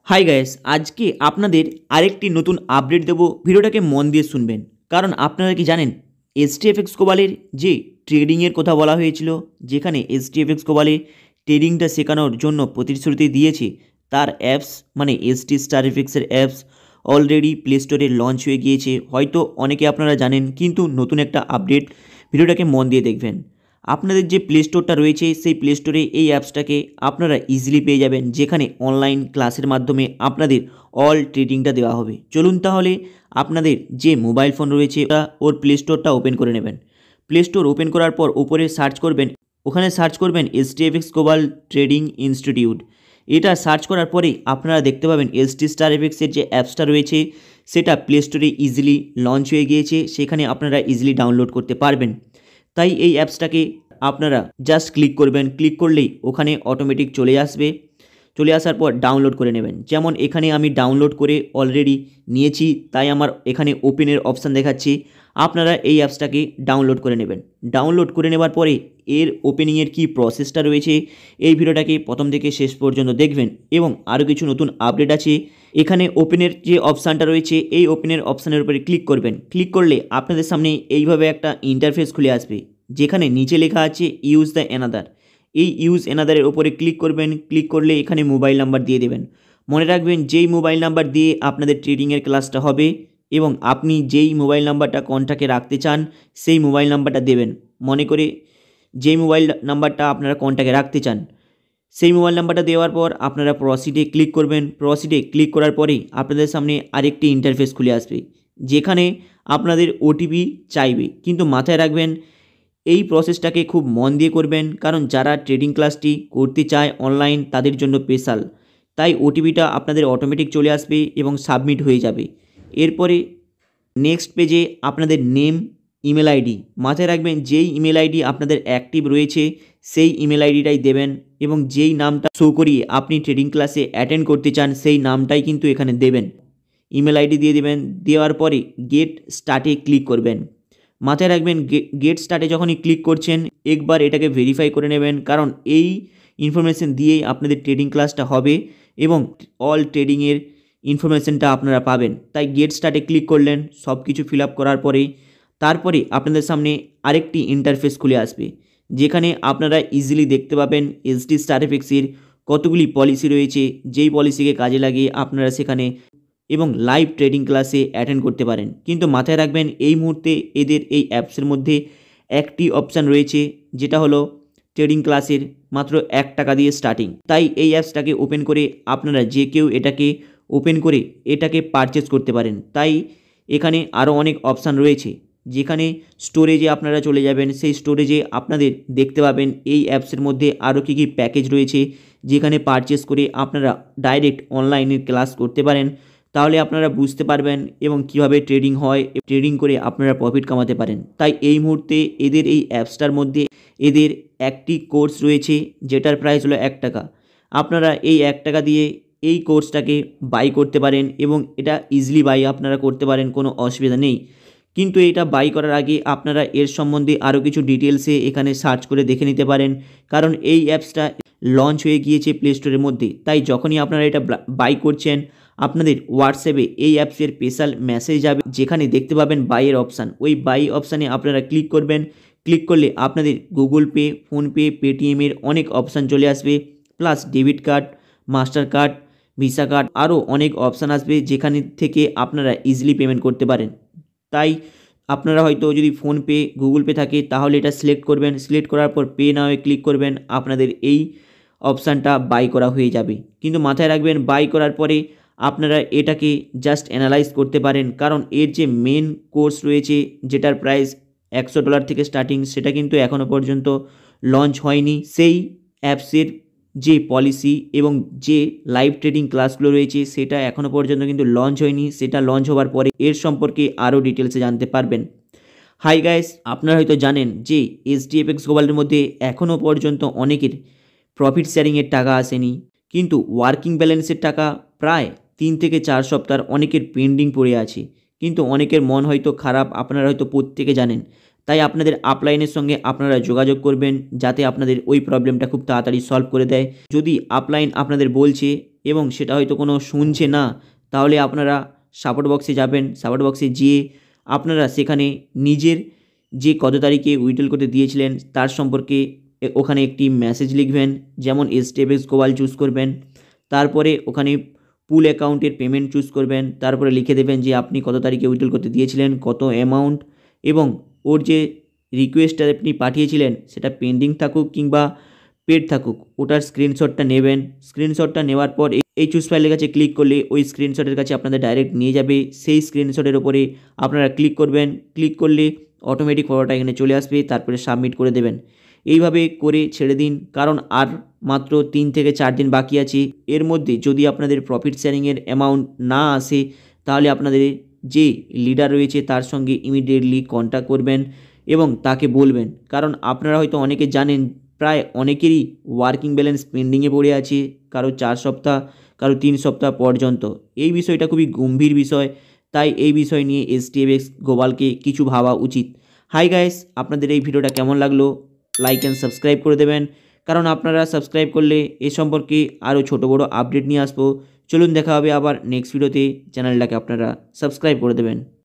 Hi guys, আজকে আপনাদের আরেকটি নতুন আপডেট দেব। ভিডিওটাকে মন দিয়ে শুনবেন, কারণ আপনারা কি জানেন এসটিএফএক্স গ্লোবালের যে ট্রেডিংয়ের কথা বলা হয়েছিল, যেখানে এসটিএফএক্স গ্লোবালে ট্রেডিংটা শেখানোর জন্য প্রতিশ্রুতি দিয়েছে, তার অ্যাপস মানে এসটি স্টার এফএক্সের অ্যাপস অলরেডি প্লে স্টোরে লঞ্চ হয়ে গিয়েছে। হয়তো অনেকে আপনারা জানেন, কিন্তু নতুন একটা আপডেট, ভিডিওটাকে মন দিয়ে দেখবেন। আপনাদের যে প্লে স্টোরটা রয়েছে সেই প্লে স্টোরে এই অ্যাপসটাকে আপনারা ইজিলি পেয়ে যাবেন, যেখানে অনলাইন ক্লাসের মাধ্যমে আপনাদের অল ট্রেডিংটা দেওয়া হবে। চলুন তাহলে আপনাদের যে মোবাইল ফোন রয়েছে ওর প্লে স্টোরটা ওপেন করে নেবেন। প্লে স্টোর ওপেন করার পর উপরে সার্চ করবেন, ওখানে সার্চ করবেন এসটিএফএক্স গ্লোবাল ট্রেডিং ইনস্টিটিউট। এটা সার্চ করার পরে আপনারা দেখতে পাবেন এসটি স্টার এফএক্সের যে অ্যাপসটা রয়েছে সেটা প্লে স্টোরে ইজিলি লঞ্চ হয়ে গিয়েছে, সেখানে আপনারা ইজিলি ডাউনলোড করতে পারবেন। তাই এই অ্যাপসটাকে আপনারা জাস্ট ক্লিক করবেন, ক্লিক করলেই ওখানে অটোমেটিক চলে আসবে। চলে আসার পর ডাউনলোড করে নেবেন। যেমন এখানে আমি ডাউনলোড করে অলরেডি নিয়েছি, তাই আমার এখানে ওপেনের অপশান দেখাচ্ছি। আপনারা এই অ্যাপসটাকে ডাউনলোড করে নেবেন। ডাউনলোড করে নেবার পরে এর ওপেনিংয়ের কী প্রসেসটা রয়েছে এই ভিডিওটাকে প্রথম থেকে শেষ পর্যন্ত দেখবেন, এবং আরও কিছু নতুন আপডেট আছে। এখানে ওপেনের যে অপশানটা রয়েছে এই ওপেনের অপশানের উপরে ক্লিক করবেন। ক্লিক করলে আপনাদের সামনে এইভাবে একটা ইন্টারফেস খুলে আসবে, যেখানে নিচে লেখা আছে ইউজ দ্য অ্যানাদার। এই ইউজ অ্যানাদারের ওপরে ক্লিক করবেন। ক্লিক করলে এখানে মোবাইল নাম্বার দিয়ে দেবেন। মনে রাখবেন, যেই মোবাইল নাম্বার দিয়ে আপনাদের ট্রেডিংয়ের ক্লাসটা হবে এবং আপনি যেই মোবাইল নাম্বারটা কন্ট্যাক্টে রাখতে চান সেই মোবাইল নাম্বারটা দেবেন। মনে করে যেই মোবাইল নাম্বারটা আপনারা কন্ট্যাক্টে রাখতে চান সেই মোবাইল নাম্বারটা দেওয়ার পর আপনারা প্রসিডে ক্লিক করবেন। প্রসিডে ক্লিক করার পরেই আপনাদের সামনে আরেকটি ইন্টারফেস খুলে আসবে, যেখানে আপনাদের ওটিপি চাইবে। কিন্তু মাথায় রাখবেন, এই প্রসেসটাকে খুব মন দিয়ে করবেন, কারণ যারা ট্রেডিং ক্লাসটি করতে চায় অনলাইন তাদের জন্য স্পেশাল। তাই ওটিপিটা আপনাদের অটোমেটিক চলে আসবে এবং সাবমিট হয়ে যাবে। এরপরে নেক্সট পেজে আপনাদের নেম, ইমেল আইডি, মাথায় রাখবেন যেই ইমেল আইডি আপনাদের অ্যাক্টিভ রয়েছে সেই ইমেল আইডিটাই দেবেন, এবং যেই নামটা শো করিয়ে আপনি ট্রেডিং ক্লাসে অ্যাটেন্ড করতে চান সেই নামটাই কিন্তু এখানে দেবেন। ইমেল আইডি দিয়ে দেবেন। দেওয়ার পরে গেট স্টার্টে ক্লিক করবেন। মাথায় রাখবেন, গেট স্টার্টে যখনই ক্লিক করছেন একবার এটাকে ভেরিফাই করে নেবেন, কারণ এই ইনফরমেশন দিয়েই আপনাদের ট্রেডিং ক্লাসটা হবে এবং অল ট্রেডিংয়ের ইনফরমেশনটা আপনারা পাবেন। তাই গেট স্টার্টে ক্লিক করলেন। সব কিছু ফিল আপ করার পরেই তারপরে আপনাদের সামনে আরেকটি ইন্টারফেস খুলে আসবে, যেখানে আপনারা ইজিলি দেখতে পাবেন এসটি স্টার এফএক্সের কতগুলি পলিসি রয়েছে, যেই পলিসিকে কাজে লাগিয়ে আপনারা সেখানে এবং লাইভ ট্রেডিং ক্লাসে অ্যাটেন্ড করতে পারেন। কিন্তু মাথায় রাখবেন, এই মুহূর্তে এদের এই অ্যাপসের মধ্যে একটি অপশান রয়েছে, যেটা হলো ট্রেডিং ক্লাসের মাত্র 1 টাকা দিয়ে স্টার্টিং। তাই এই অ্যাপসটাকে ওপেন করে আপনারা যে কেউ এটাকে ওপেন করে এটাকে পারচেস করতে পারেন। তাই এখানে আরও অনেক অপশান রয়েছে, যেখানে স্টোরেজে আপনারা চলে যাবেন। সেই স্টোরেজে আপনাদের দেখতে পাবেন এই অ্যাপসের মধ্যে আরও কী কী প্যাকেজ রয়েছে, যেখানে পারচেস করে আপনারা ডাইরেক্ট অনলাইনে ক্লাস করতে পারেন। তাহলে আপনারা বুঝতে পারবেন এবং কিভাবে ট্রেডিং হয়, ট্রেডিং করে আপনারা প্রফিট কামাতে পারেন। তাই এই মুহূর্তে এদের এই অ্যাপসটার মধ্যে এদের একটি কোর্স রয়েছে, যেটার প্রাইস হলো 1 টাকা। আপনারা এই 1 টাকা দিয়ে এই কোর্সটাকে বাই করতে পারেন এবং এটা ইজিলি বাই আপনারা করতে পারেন, কোনো অসুবিধা নেই। কিন্তু এটা বাই করার আগে আপনারা এর সম্বন্ধে আরও কিছু ডিটেলসে এখানে সার্চ করে দেখে নিতে পারেন, কারণ এই অ্যাপসটা লঞ্চ হয়ে গিয়েছে প্লে স্টোরের মধ্যে। তাই যখনই আপনারা এটা বাই করছেন আপনাদের হোয়াটসঅ্যাপে এই অ্যাপসের স্পেশাল মেসেজ যাবে, যেখানে দেখতে পাবেন বাইয়ের অপশান। ওই বাই অপশানে আপনারা ক্লিক করবেন। ক্লিক করলে আপনাদের গুগল পে, ফোনপে, পেটিএমের অনেক অপশান চলে আসবে, plus debit card, master card, visa card, আরও অনেক অপশান আসবে, যেখানে থেকে আপনারা ইজিলি পেমেন্ট করতে পারেন। তাই আপনারা হয়তো যদি ফোনপে, গুগল পে থাকে তাহলে এটা সিলেক্ট করবেন। সিলেক্ট করার পর পে নাওয়ে ক্লিক করবেন। আপনাদের এই অপশানটা বাই করা হয়ে যাবে। কিন্তু মাথায় রাখবেন, বাই করার পরে আপনারা এটাকে জাস্ট অ্যানালাইজ করতে পারেন, কারণ এর যে মেন কোর্স রয়েছে যেটার প্রাইস $100 থেকে স্টার্টিং, সেটা কিন্তু এখনও পর্যন্ত লঞ্চ হয়নি। সেই অ্যাপসের যে পলিসি এবং যে লাইভ ট্রেডিং ক্লাসগুলো রয়েছে সেটা এখনও পর্যন্ত কিন্তু লঞ্চ হয়নি। সেটা লঞ্চ হওয়ার পরে এর সম্পর্কে আরও ডিটেলসে জানতে পারবেন। হাই গাইস, আপনারা হয়তো জানেন যে এসটিএফএক্স গ্লোবালের মধ্যে এখনও পর্যন্ত অনেকের প্রফিট শেয়ারিংয়ের টাকা আসেনি, কিন্তু ওয়ার্কিং ব্যালেন্সের টাকা প্রায় 3 থেকে 4 সপ্তাহ অনেকের পেন্ডিং পড়ে আছে। কিন্তু অনেকের মন হয়তো খারাপ, আপনারা হয়তো প্রত্যেকে জানেন। তাই আপনাদের আপলাইনের সঙ্গে আপনারা যোগাযোগ করবেন, যাতে আপনাদের ওই প্রবলেমটা খুব তাড়াতাড়ি সলভ করে দেয়। যদি আপলাইন আপনাদের বলছে এবং সেটা হয়তো কোনো শুনছে না, তাহলে আপনারা সাপোর্ট বক্সে যাবেন। সাপোর্ট বক্সে যেয়ে আপনারা সেখানে নিজের যে কত তারিখে উইথড্রল করতে দিয়েছিলেন তার সম্পর্কে ওখানে একটি মেসেজ লিখবেন, যেমন STFX গ্লোবাল চুজ করবেন, তারপরে ওখানে পুল অ্যাকাউন্টের পেমেন্ট চুজ করবেন, তারপরে লিখে দেবেন যে আপনি কত তারিখে উইথড্রল করতে দিয়েছিলেন, কত অ্যামাউন্ট, এবং ওর যে রিকোয়েস্টটা আপনি পাঠিয়েছিলেন সেটা পেন্ডিং থাকুক কিংবা পেড থাকুক, ওটার স্ক্রিনশটটা নেবেন। স্ক্রিনশটটা নেওয়ার পর এই চুজ ফাইলের কাছে ক্লিক করলে ওই স্ক্রিনশটের কাছে আপনাদের ডাইরেক্ট নিয়ে যাবে। সেই স্ক্রিনশটের ওপরে আপনারা ক্লিক করবেন। ক্লিক করলে অটোমেটিক ফটোটা এখানে চলে আসবে, তারপরে সাবমিট করে দেবেন। এইভাবে করে ছেড়ে দিন, কারণ আর মাত্র 3 থেকে 4 দিন বাকি আছে। এর মধ্যে যদি আপনাদের প্রফিট শেয়ারিংয়ের অ্যামাউন্ট না আসে, তাহলে আপনাদের যে লিডার রয়েছে তার সঙ্গে ইমিডিয়েটলি কন্ট্যাক্ট করবেন এবং তাকে বলবেন, কারণ আপনারা হয়তো অনেকে জানেন প্রায় অনেকেরই ওয়ার্কিং ব্যালেন্স পেন্ডিংয়ে পড়ে আছে, কারো 4 সপ্তাহ, কারো 3 সপ্তাহ পর্যন্ত। এই বিষয়টা খুবই গম্ভীর বিষয়, তাই এই বিষয় নিয়ে STFX গ্লোবালকে কিছু ভাবা উচিত। হাই গাইস, আপনাদের এই ভিডিওটা কেমন লাগলো? লাইক অ্যান্ড সাবস্ক্রাইব করে দেবেন, কারণ আপনারা সাবস্ক্রাইব করলে এ সম্পর্কে আরও ছোটো বড়ো আপডেট নিয়ে আসবো। চলুন দেখা হবে আবার নেক্সট ভিডিওতে। চ্যানেলটাকে আপনারা সাবস্ক্রাইব করে দেবেন।